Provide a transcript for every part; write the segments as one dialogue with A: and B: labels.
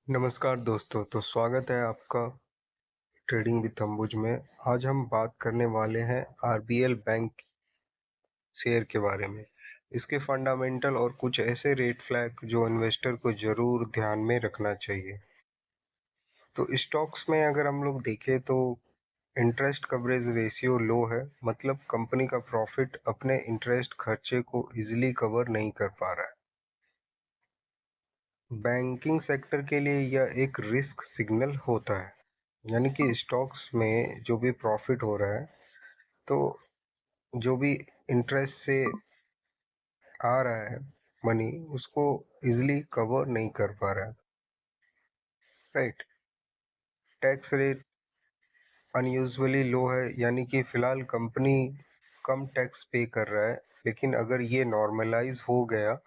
A: नमस्कार दोस्तों, तो स्वागत है आपका ट्रेडिंग विद अंबुज में। आज हम बात करने वाले हैं आरबीएल बैंक शेयर के बारे में, इसके फंडामेंटल और कुछ ऐसे रेड फ्लैग जो इन्वेस्टर को ज़रूर ध्यान में रखना चाहिए। तो स्टॉक्स में अगर हम लोग देखें तो इंटरेस्ट कवरेज रेशियो लो है, मतलब कंपनी का प्रॉफिट अपने इंटरेस्ट खर्चे को इजीली कवर नहीं कर पा रहा है। बैंकिंग सेक्टर के लिए यह एक रिस्क सिग्नल होता है, यानी कि स्टॉक्स में जो भी प्रॉफिट हो रहा है, तो जो भी इंटरेस्ट से आ रहा है मनी, उसको इजीली कवर नहीं कर पा रहा है। राइट। टैक्स रेट अनयूजुअली लो है, यानी कि फिलहाल कंपनी कम टैक्स पे कर रहा है, लेकिन अगर ये नॉर्मलाइज हो गया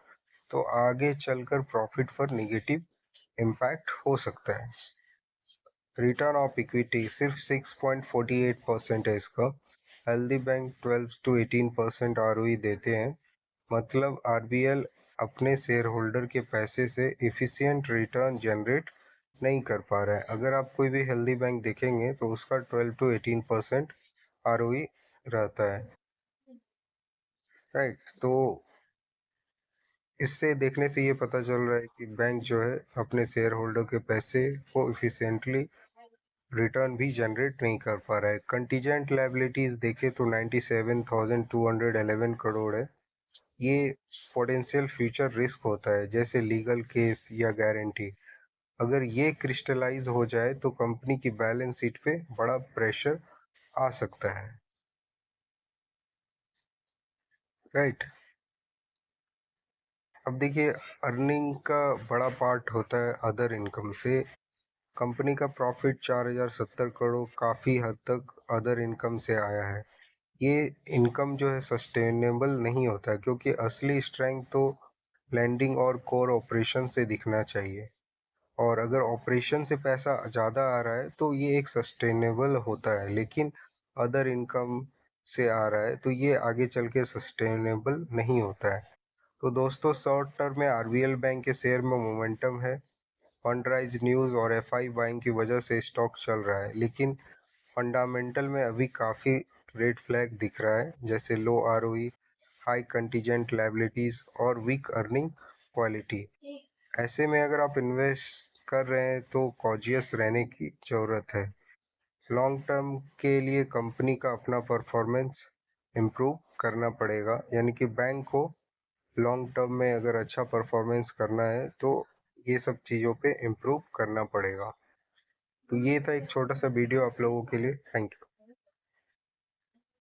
A: तो आगे चलकर प्रॉफिट पर नेगेटिव इम्पैक्ट हो सकता है। रिटर्न ऑफ इक्विटी सिर्फ 6.48% है इसका। हेल्दी बैंक 12 to 18% आरओई देते हैं, मतलब आरबीएल अपने शेयर होल्डर के पैसे से एफिशिएंट रिटर्न जनरेट नहीं कर पा रहा है। अगर आप कोई भी हेल्दी बैंक देखेंगे तो उसका 12 to 18% आरओई रहता है। राइट। तो इससे देखने से ये पता चल रहा है कि बैंक जो है अपने शेयर होल्डर के पैसे को एफिशिएंटली रिटर्न भी जनरेट नहीं कर पा रहा है। कंटीजेंट लायबिलिटीज देखे तो 97,211 करोड़ है। ये पोटेंशियल फ्यूचर रिस्क होता है, जैसे लीगल केस या गारंटी। अगर ये क्रिस्टलाइज हो जाए तो कंपनी की बैलेंस शीट पे बड़ा प्रेशर आ सकता है। राइट। अब देखिए, अर्निंग का बड़ा पार्ट होता है अदर इनकम से। कंपनी का प्रॉफिट 4,070 करोड़ काफ़ी हद तक अदर इनकम से आया है। ये इनकम जो है सस्टेनेबल नहीं होता है, क्योंकि असली स्ट्रेंथ तो लैंडिंग और कोर ऑपरेशन से दिखना चाहिए। और अगर ऑपरेशन से पैसा ज़्यादा आ रहा है तो ये एक सस्टेनेबल होता है, लेकिन अदर इनकम से आ रहा है तो ये आगे चल के सस्टेनेबल नहीं होता है। तो दोस्तों, शॉर्ट टर्म में आरबीएल बैंक के शेयर में मोमेंटम है। फंड न्यूज़ और एफआई बाइंग की वजह से स्टॉक चल रहा है, लेकिन फंडामेंटल में अभी काफ़ी रेड फ्लैग दिख रहा है, जैसे लो आरओई, हाई कंटीजेंट लायबिलिटीज और वीक अर्निंग क्वालिटी। ऐसे में अगर आप इन्वेस्ट कर रहे हैं तो कॉशियस रहने की ज़रूरत है। लॉन्ग टर्म के लिए कंपनी का अपना परफॉर्मेंस इम्प्रूव करना पड़ेगा, यानी कि बैंक को लॉन्ग टर्म में अगर अच्छा परफॉर्मेंस करना है तो ये सब चीज़ों पे इम्प्रूव करना पड़ेगा। तो ये था एक छोटा सा वीडियो आप लोगों के लिए। Thank you.